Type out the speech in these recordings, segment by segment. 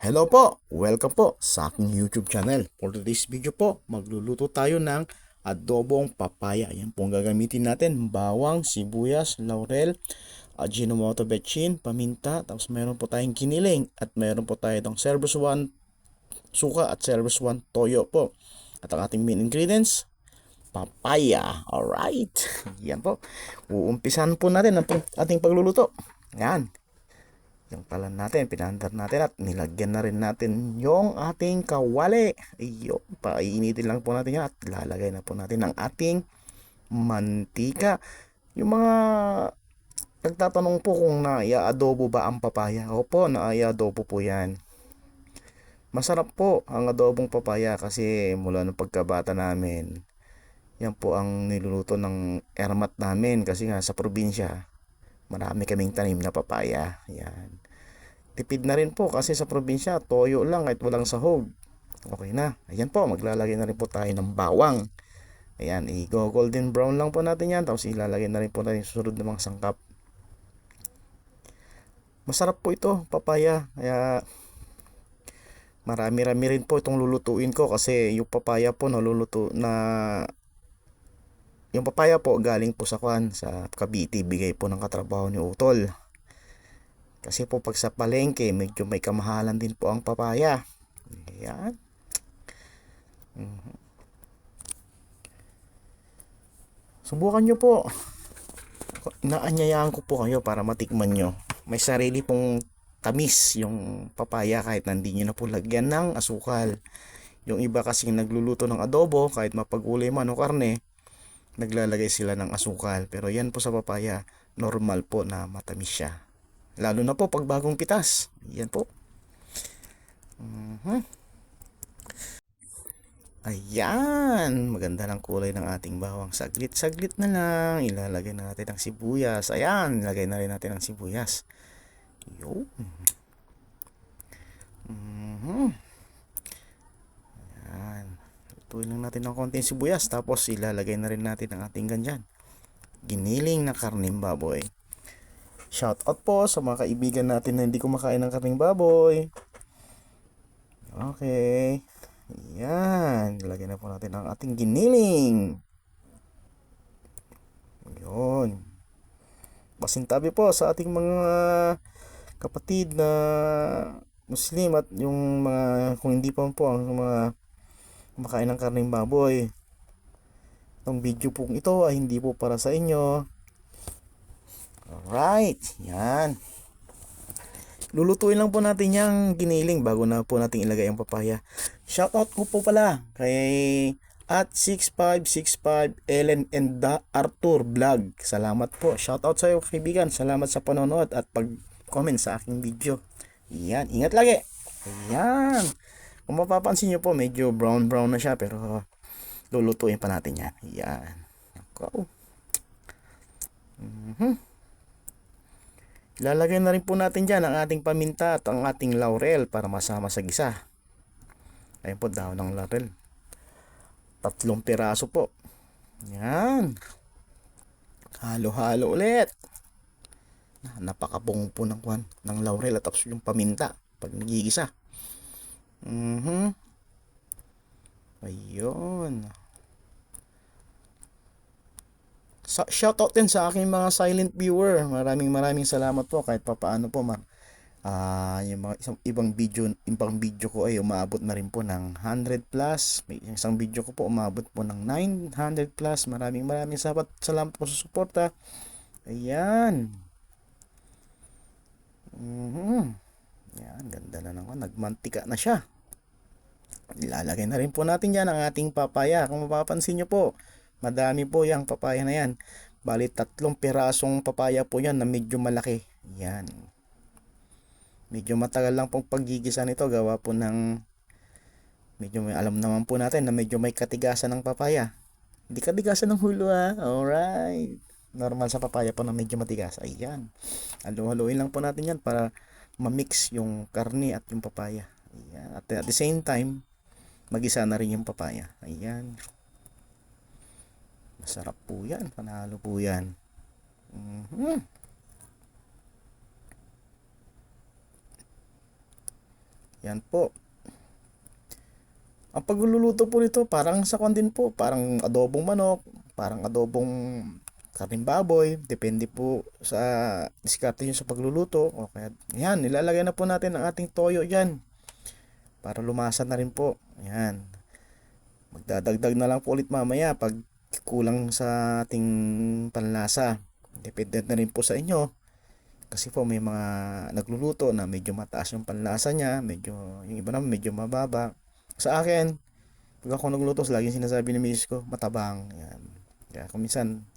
Hello po! Welcome po sa aking YouTube channel. For today's video po, magluluto tayo ng adobong papaya. Yan po ang gagamitin natin. Bawang, sibuyas, laurel, Ajinomoto betchin, paminta, tapos meron po tayong kiniling at meron po tayo itong Cerebus 1 suka at Cerebus 1 toyo po. At ang ating main ingredients, papaya. Alright! Yan po. Uumpisan po natin ang ating pagluluto. Yan. Yung talan natin, pinandar natin at nilagyan na rin natin yung ating kawali. Iyo, painitin lang po natin yan at lalagay na po natin ang ating mantika. Yung mga nagtatanong po kung naia-adobo ba ang papaya. Opo, naia-adobo po yan. Masarap po ang adobong papaya kasi mula nung pagkabata namin, yan po ang niluluto ng ermat namin kasi nga sa probinsya, marami kaming tanim na papaya. Yan. Tipid na rin po kasi sa probinsya, toyo lang kahit walang sahog. Okay na. Ayan po, maglalagay na rin po tayo ng bawang. Ayan, i-golden brown lang po natin yan. Tapos ilalagay na rin po natin yung susunod ng mga sangkap. Masarap po ito, papaya. Kaya marami-rami rin po itong lulutuin ko kasi yung papaya po naluluto na yung papaya po galing po sa Cavite, bigay po ng katrabaho ni Utol. Kasi po pag sa palengke, medyo may kamahalan din po ang papaya. Ayan. Subukan nyo po. Inaanyayahan ko po kayo para matikman nyo. May sarili pong tamis yung papaya kahit hindi nyo na po lagyan ng asukal. Yung iba kasing nagluluto ng adobo, kahit mapag-ulay man o karne, naglalagay sila ng asukal. Pero yan po sa papaya, normal po na matamis siya. Lalo na po pag bagong pitas. Yan po. Ayan, maganda ng kulay ng ating bawang. Saglit-saglit na lang. Ilalagay na natin ang sibuyas. Ayan, ilagay na rin natin ang sibuyas. Yun. Ayan. Lutuin lang natin ng konting sibuyas. Tapos ilalagay na rin natin ang ating ganyan. Giniling na karning baboy. Shout out po sa mga kaibigan natin na hindi kumakain ng karning baboy. Okay. Ayan. Ilagay na po natin ang ating giniling. Yun. Pasintabi po sa ating mga kapatid na Muslim at yung mga kung hindi pa po ang mga kumakain ng karneng baboy. Itong video po ito ay hindi po para sa inyo. Alright. Yan. Lulutuin lang po natin yung giniling bago na po natin ilagay ang papaya. Shoutout ko po pala kay at 6565 Ellen and Arthur Vlog. Salamat po. Shoutout sa iyo kaibigan. Salamat sa panonood at pag-comment sa aking video. Yan. Ingat lagi. Yan. Kung mapapansin nyo po, medyo brown na siya pero lulutuin pa natin yan. Yan. Ako. Lalagay na rin po natin dyan ang ating paminta at ang ating laurel para masama sa gisa. Ayun po, dahon ng laurel. 3 piraso po. Yan. Halo-halo ulit. Napakabong po ng laurel at tapos yung paminta pag nagigisa. Ayun. Shoutout din sa aking mga silent viewer. Maraming salamat po kahit papaano po yung mga ibang video ko ay umaabot na rin po ng 100 plus. May isang video ko po umabot po ng 900 plus. Maraming salamat po sa suporta. Ayan. Yan, ganda na naman. Nagmantika na siya. Ilalagay na rin po natin dyan ang ating papaya. Kung mapapansin nyo po, madami po yung papaya na yan. Bali 3 pirasong papaya po yan na medyo malaki. Yan. Medyo matagal lang pong paggigisa nito. Gawa po ng medyo may alam naman po natin na medyo may katigasan ng papaya. Hindi katigasan ng hulo ha. Alright. Normal sa papaya po na medyo matigas. Ayan. Halo-haloin lang po natin yan para ma-mix yung karne at yung papaya. Ayan. At the same time, magisa na rin yung papaya. Ayan. Masarap po yan. Panalo po yan. Yan po. Ang pagluluto po nito parang sa kwan din po, parang adobong manok, parang adobong karning baboy, depende po sa diskarte nyo sa pagluluto. O kaya, yan, nilalagay na po natin ang ating toyo dyan para lumasa na rin po. Yan. Magdadagdag na lang po ulit mamaya pag kulang sa ating panlasa. Depende na rin po sa inyo. Kasi po may mga nagluluto na medyo mataas yung panlasa niya, medyo, yung iba naman medyo mababa. Sa akin, pag ako nagluto, laging sinasabi ni misis ko, matabang. Yan. Kaya kung minsan,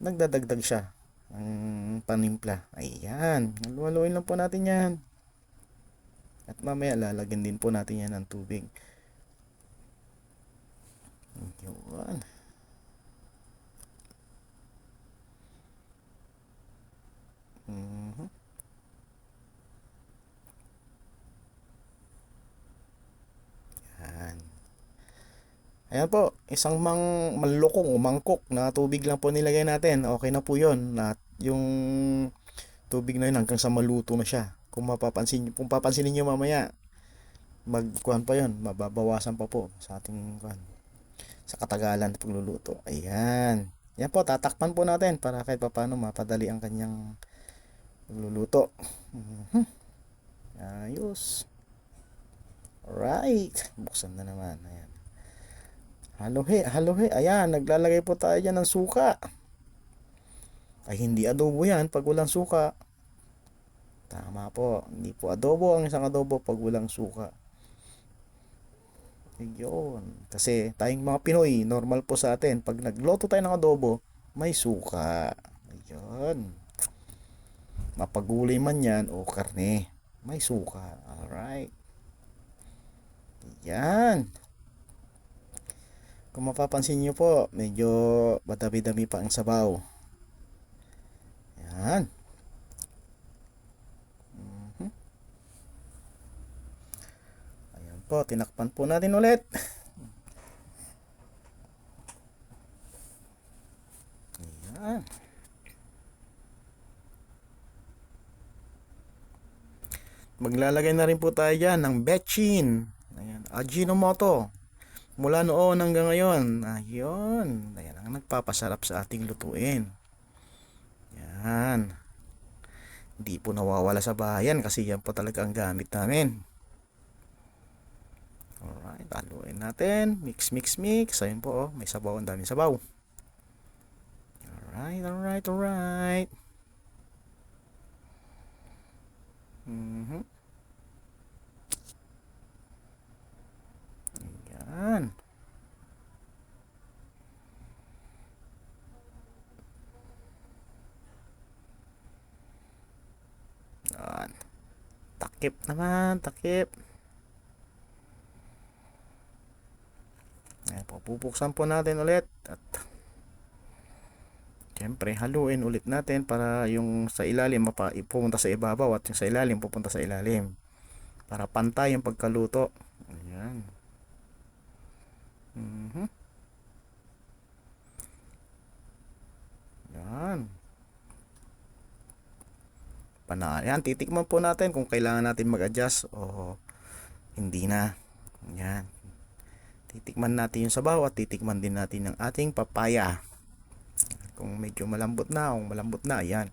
nagdadagdag siya ng panimpla. Ayan. Haluin lang po natin yan. At mamaya lalagyan din po natin yan ng tubig. Yun. Mhm. Yan. Ayan po, isang malukong o mangkok na tubig lang po nilagay natin. Okay na po yun. At yung tubig na yun hanggang sa maluto na siya. Kung papansinin nyo mamaya, magkuhan pa yun, mababawasan pa po sa ating kuhan, sa katagalan ng pagluluto. Ayan. Yan po, tatakpan po natin para kahit paano mapadali ang kanyang pagluluto. Mhm. Ayos. Alright. Buksan na naman. Ayan. Halohe, halohe. Ayan, naglalagay po tayo dyan ng suka. Ay, hindi adobo yan pag walang suka. Tama po. Hindi po adobo ang isang adobo pag walang suka. Yun. Kasi tayong mga Pinoy, normal po sa atin. Pag nagloto tayo ng adobo, may suka. Ayun. Mapagulay man yan o karne, may suka. Alright. Yan. Kung mapapansin nyo po, medyo madami-dami pa ang sabaw. Yan. Ayan po, tinakpan po natin ulit. Ayan. Maglalagay na rin po tayo dyan ng betchin. Ayan, Ajinomoto. Mula noon hanggang ngayon. Ayun. Ayan ang nagpapasarap sa ating lutuin. Yan. Hindi po nawawala sa bayan kasi yan po talaga ang gamit namin. Alright, haluin natin. Mix, mix, mix. Ayun po, oh, may sabaw. Ang daming sabaw. Alright, alright, alright. Yan. Yan. Takip naman, takip. Ayan po, pupuksan po natin ulit. At siyempre, haluin ulit natin para yung sa ilalim pupunta sa ibabaw at yung sa ilalim pupunta sa ilalim. Para pantay yung pagkaluto. Ayan. Yan. Yan, titikman po natin kung kailangan natin mag-adjust o hindi na. Yan. Titikman natin yung sabaw at titikman din natin ang ating papaya. Kung medyo malambot na, kung malambot na, ayan.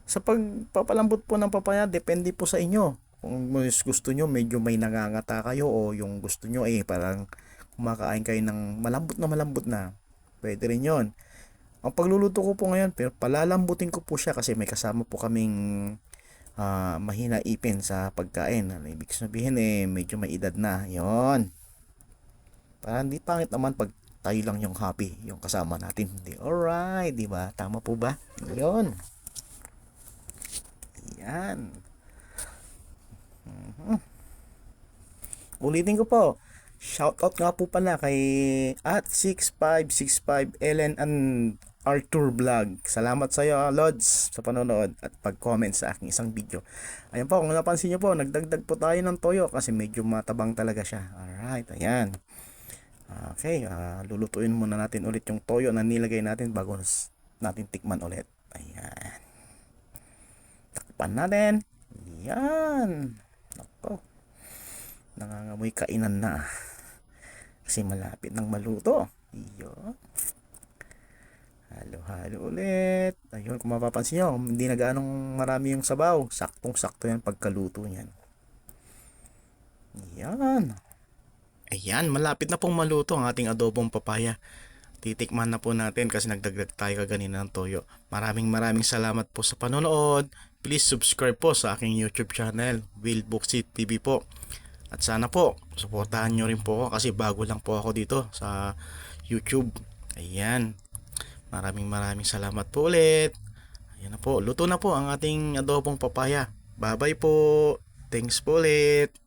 Sa pagpapalambot po ng papaya, depende po sa inyo. Kung gusto nyo medyo may nangangata kayo o yung gusto nyo parang kumakain kayo ng malambot na, pwede rin yon. Ang pagluluto ko po ngayon, pero palalambutin ko po siya kasi may kasama po kaming mahina ipin sa pagkain. Ibig sabihin medyo may edad na. Yon. Para hindi pangit naman pag tayo lang yung happy, yung kasama natin. Alright, di ba? Tama po ba? Yon. Yan. Ulitin ko po. Shoutout nga po pala kay @6565 Ellen and Arthur Vlog. Salamat sa iyo, Lods, sa panonood at pag-comment sa aking isang video. Ayan po, kung napansin nyo po, nagdagdag po tayo ng toyo kasi medyo matabang talaga siya. Alright, ayan. Okay, lulutuin muna natin ulit yung toyo na nilagay natin bago natin tikman ulit. Ayan. Takpan natin. Yan. Nako, nangangamoy kainan na. Kasi malapit nang maluto. Iyo. Halo-halo ulit. Ayun, kung mapapansin nyo, hindi na gaanong marami yung sabaw. Saktong-sakto yan pagkaluto niyan. Yan. Ayan, malapit na pong maluto ang ating adobong papaya. Titikman na po natin kasi nagdagdag tayo kaganina ng toyo. Maraming salamat po sa panonood. Please subscribe po sa aking YouTube channel, Will Booksit TV po. At sana po, suportahan nyo rin po ako kasi bago lang po ako dito sa YouTube. Ayan. Maraming salamat po ulit. Ayan na po, luto na po ang ating adobong papaya. Bye bye po. Thanks po ulit.